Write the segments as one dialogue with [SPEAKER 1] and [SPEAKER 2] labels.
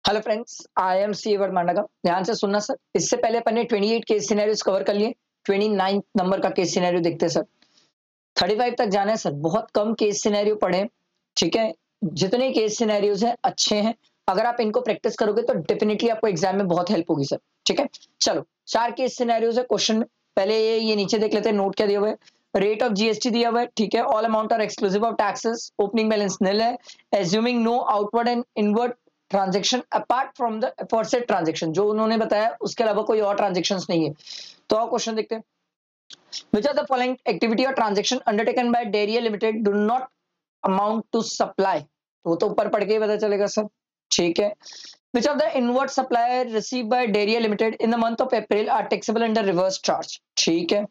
[SPEAKER 1] Hello friends, I am C वर्मांडगा। ध्यान से सुनना सर। इससे पहले अपन ने 28 केस सिनेरियोस कवर कर लिए। 29 नंबर का केस सिनेरियो देखते हैं सर। 35 तक जाना है सर। बहुत कम केस सिनेरियो पढ़े, ठीक है। जितने केस सिनेरियोस हैं अच्छे हैं। अगर आप इनको प्रैक्टिस करोगे तो डेफिनेटली आपको एग्जाम में बहुत हेल्प होगी सर, ठीक है। चलो, 4 केस सिनेरियोस है क्वेश्चन में। पहले ये नीचे देख लेते हैं, नोट क्या दिया हुआ है। रेट ऑफ जीएसटी दिया हुआ है, ठीक है। All amount are exclusive of taxes. Opening balance nil है। Assuming no outward and inward transaction apart from the aforesaid transaction, जो उन्होंने बताया उसके अलावा कोई और ट्रांजेक्शन नहीं है। तो और क्वेश्चन देखते हैं। Which of the following activity or transaction undertaken by Dairy Limited do not amount to supply? तो ऊपर पढ़ के ही पता चलेगा सर, ठीक है। Which of the inward supply received by Dairy Limited in the month of April are taxable under reverse charge? ठीक है।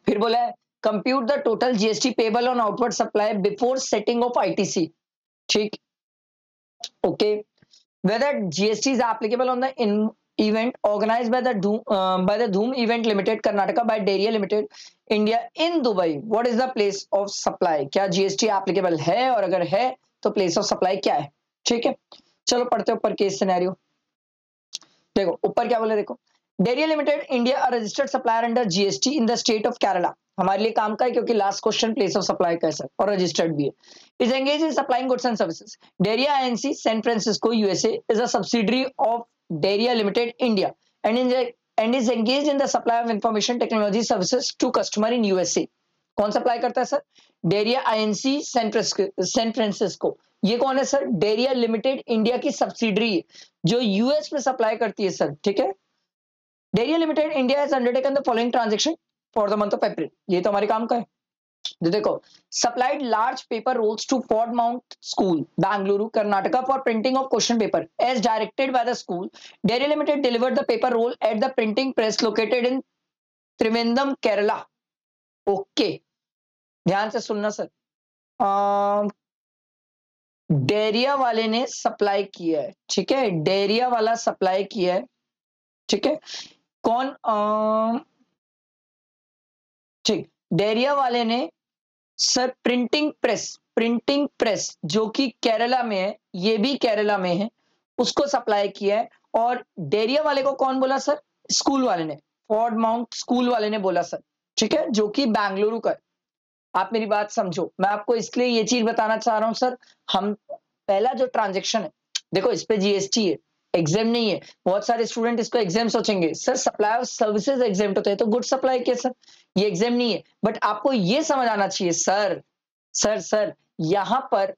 [SPEAKER 1] फिर बोला है compute the total GST payable on outward supply before setting of ITC. ठीक, okay. Whether GST is applicable on the event organized by the Dhoom Event Limited Karnataka by Dairy Limited India in Dubai. What is the place of supply? क्या GST applicable है, और अगर है तो place of supply क्या है? ठीक है, चलो पढ़ते ऊपर केस सिनेरियो। देखो ऊपर क्या बोले, देखो dairy limited India registered supplier under GST in the state of Kerala. हमारे लिए काम का है क्योंकि last question place of supply का है सर, और रजिस्टर्ड भी है। Is engage in supplying goods and services. Daria Inc San Francisco USA is a subsidiary of Daria limited India and is engage in the supply of information technology services to customer in USA. कौन supply करता है sir? Daria Inc San Francisco. ये कौन है sir? Daria limited India की subsidiary है जो US में सप्लाई करती है सर, ठीक है। Daria limited India has undertaken the following transaction for the month of April. ये तो हमारे काम का है। देखो, supplied large paper rolls to fort mount school Bengaluru Karnataka for printing of question paper as directed by the school. Dairy limited delivered the paper roll at the printing press located in Trivandrum Kerala. Okay, ध्यान से सुनना sir. डेरिया वाले ने supply किया है, ठीक है। डेरिया वाला सप्लाई किया है, ठीक है। कौन? ठीक, डेरिया वाले ने सर प्रिंटिंग प्रेस जो कि केरला में है, ये भी केरला में है, उसको सप्लाई किया है। और डेरिया वाले को कौन बोला सर? स्कूल वाले ने, फोर्ट माउंट स्कूल वाले ने बोला सर, ठीक है, जो कि बेंगलुरु का है। आप मेरी बात समझो, मैं आपको इसलिए ये चीज बताना चाह रहा हूं सर। हम पहला जो ट्रांजेक्शन है, देखो इस पे जीएसटी है, एग्जाम नहीं है। बहुत सारे स्टूडेंट इसको एग्जाम सोचेंगे, sir supply of services exam होते हैं तो गुड सप्लाई के सर, ये एग्जाम नहीं है। बट आपको ये समझ आना चाहिए सर, सर यहां पर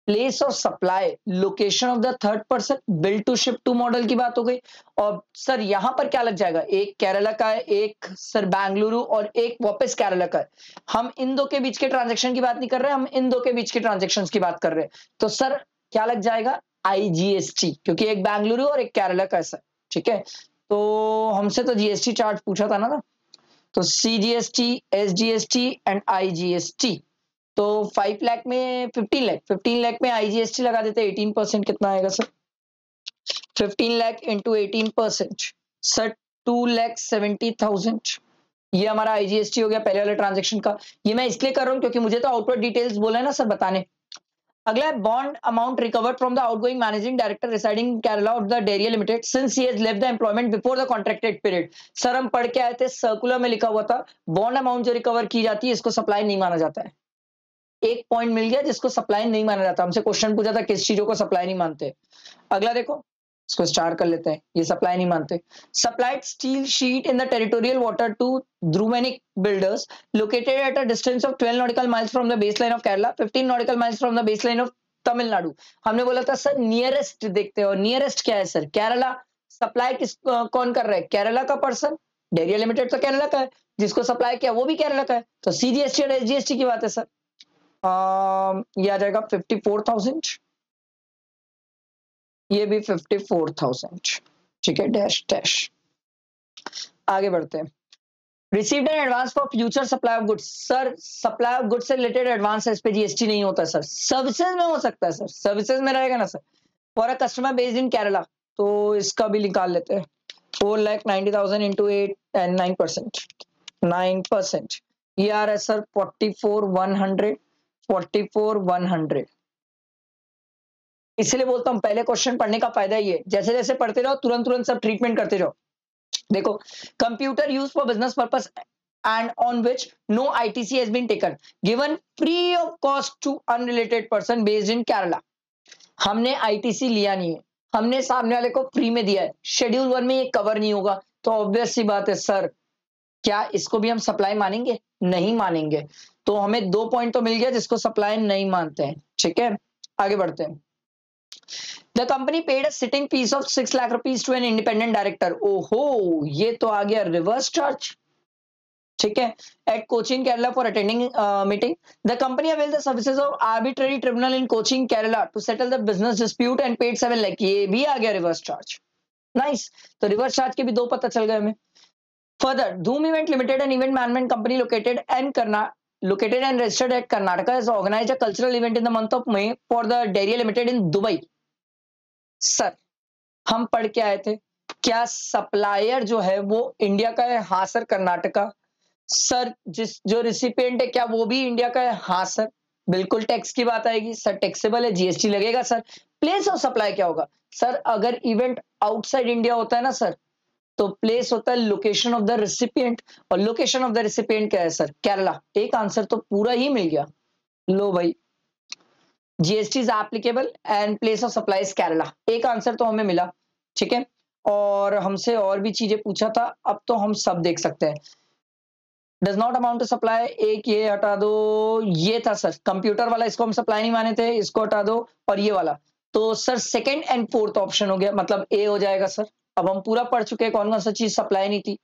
[SPEAKER 1] place of supply, location of the third person, billed to ship to model की बात हो गई। और सर यहां पर क्या लग जाएगा? एक केरला का है, एक सर बेंगलुरु, और एक वापस केरला का है। हम इन दो के बीच के ट्रांजेक्शन की बात नहीं कर रहे, हम इन दो के बीच के ट्रांजेक्शन की बात कर रहे हैं। तो सर क्या लग जाएगा? आईजीएसटी, क्योंकि एक बेंगलुरु और एक केरला का है सर, ठीक है। तो हमसे तो जीएसटी चार्ज पूछा था ना, तो सीजीएसटी, एसजीएसटी एंड आईजीएसटी। तो 5 लाख में 15 लाख में आईजीएसटी लगा देते, 18% कितना आएगा सर? 15 lakh into 18% sir 2,70,000। ये हमारा आईजीएसटी हो गया पहले वाले ट्रांजेक्शन का। ये मैं इसलिए कर रहा हूं क्योंकि मुझे तो आउटवर्ड डिटेल्स बोला है ना सर बताने। अगला है bond amount recovered from the outgoing managing director residing in Kerala of the dairy limited since he has left the employment before the contracted period. Sir हम पढ़ के आए थे, सर्कुलर में लिखा हुआ था बॉन्ड अमाउंट जो रिकवर की जाती है इसको सप्लाई नहीं माना जाता है। एक पॉइंट मिल गया जिसको सप्लाई नहीं माना जाता। हमसे क्वेश्चन पूछा था किस चीजों को सप्लाई नहीं मानते। अगला देखो, इसको स्टार कर लेते हैं, ये सप्लाई नहीं मानते। Supplied steel sheet in the territorial water to Dhruvenik builders located at a distance of 12 nautical miles from the base line of Kerala, 15 nautical miles from the base line of Tamil Nadu. हमने बोला था सर नियरेस्ट देखते हैं, और nearest क्या है sir? Kerala. Supply किस कौन कर रहा है? केरला का पर्सन। डेयरी लिमिटेड तो केरला का है, जिसको सप्लाई किया वो भी केरला का है, तो सीजीएसटी और एसजीएसटी की बात है सर। ये आ जाएगा 54,000, ये भी 54,000, ठीक है। डैश डैश, आगे बढ़ते हैं। Received an advance for future supply of goods. Sir supply of goods से रिलेटेड एडवांस है, इस पे जीएसटी नहीं होता सर। सर्विसेज में हो सकता है सर, सर्विसेज में रहेगा ना sir. For a customer based in Kerala, तो इसका भी निकाल लेते हैं। 4,90,000 इंटू 8 एंड 9%, 9%, ये आ रहा है सर 44,100, 44,100। इसलिए बोलता हूं पहले क्वेश्चन पढ़ने का फायदा ये, जैसे जैसे पढ़ते रहो तुरंत तुरंत सब ट्रीटमेंट करते जाओ। देखो, computer use for business purpose and on which no ITC has been taken, given free of cost to unrelated person based in Kerala. हमने ITC लिया नहीं है, हमने सामने वाले को फ्री में दिया है। शेड्यूल 1 में ये कवर नहीं होगा, तो ऑब्वियस सी बात है सर, क्या इसको भी हम सप्लाई मानेंगे? नहीं मानेंगे। तो हमें 2 पॉइंट तो मिल गया जिसको सप्लाई नहीं मानते हैं। ठीक है, आगे बढ़ते हैं। The company paid a sitting fees of 6 lakh rupees to an independent director. ओहो, ये तो आ गया रिवर्स चार्ज। ठीक है, at Cochin Kerala for attending meeting the company avail the services of arbitrary tribunal in Cochin Kerala to settle the business dispute and paid 7 lakh. ये भी आ गया रिवर्स चार्ज। नाइस, तो रिवर्स चार्ज के भी 2 पता चल गए हमें। Further, Dhoom event limited and event management company located and registered at Karnataka has organized a cultural event in the month of May for the Dairy Limited in Dubai. Sir, हम पढ़ के आए थे, क्या सप्लायर जो है वो इंडिया का है? हाँ सर, कर्नाटका। सर, जो रिसिपिएंट है क्या वो भी इंडिया का है? हाँ सर। बिल्कुल टैक्स की बात आएगी सर, टैक्सेबल है, जीएसटी लगेगा सर। प्लेस ऑफ सप्लाई क्या होगा सर? अगर इवेंट आउटसाइड इंडिया होता है ना सर, तो प्लेस होता है लोकेशन ऑफ द रिसिपिएंट, और लोकेशन ऑफ द रिसिपिएंट क्या है सर? केरला। एक आंसर तो पूरा ही मिल गया। लो भाई, GST is applicable and place of supply is Kerala. एक आंसर तो हमें मिला। ठीक है, और हमसे और भी चीजें पूछा था, अब तो हम सब देख सकते हैं। Does not amount to supply, एक ये हटा दो, ये था सर कंप्यूटर वाला, इसको हम सप्लाई नहीं माने थे, इसको हटा दो, और ये वाला। तो sir second and fourth option हो गया, मतलब ए हो जाएगा सर। अब हम पूरा पढ़ चुके हैं कौन कौन सा चीज सप्लाई नहीं थी।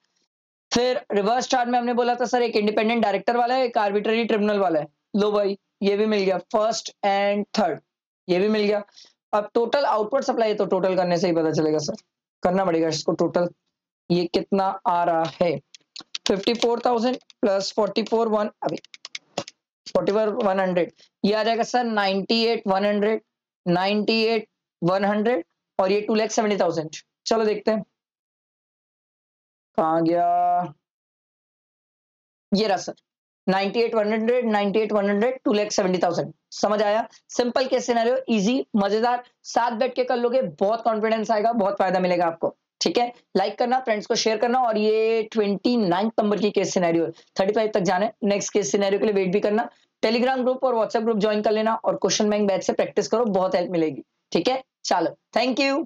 [SPEAKER 1] फिर रिवर्स चार्ज में हमने बोला था सर एक इंडिपेंडेंट डायरेक्टर वाला है, एक आर्बिट्ररी ट्रिब्यूनल वाला है। लो भाई, ये भी मिल गया, फर्स्ट एंड थर्ड ये भी मिल गया। अब टोटल आउटपुट सप्लाई, तो टोटल करने से ही पता चलेगा सर, करना पड़ेगा इसको टोटल। ये कितना आ रहा है? 54,000 प्लस 44,100, अभी 44,100, ये आ जाएगा सर 98,100, 98,100, और ये 2,70,000। चलो देखते हैं कहाँ गया। ये रहा सर 98,100, 98,100, 2,70,000। समझ आया? सिंपल केस सिनेरियो, इजी, मजेदार। साथ बैठ के कर लोगे, बहुत कॉन्फिडेंस आएगा, बहुत फायदा मिलेगा आपको। ठीक है, लाइक करना, फ्रेंड्स को शेयर करना, और ये 29 नंबर की केस सिनेरियो, 35 तक जाना है। नेक्स्ट केस सिनेरियो के लिए वेट भी करना। टेलीग्राम ग्रुप और व्हाट्सएप ग्रुप ज्वाइन कर लेना, और क्वेश्चन बैंक बैच से प्रैक्टिस करो, बहुत हेल्प मिलेगी। ठीक है, चलो, थैंक यू।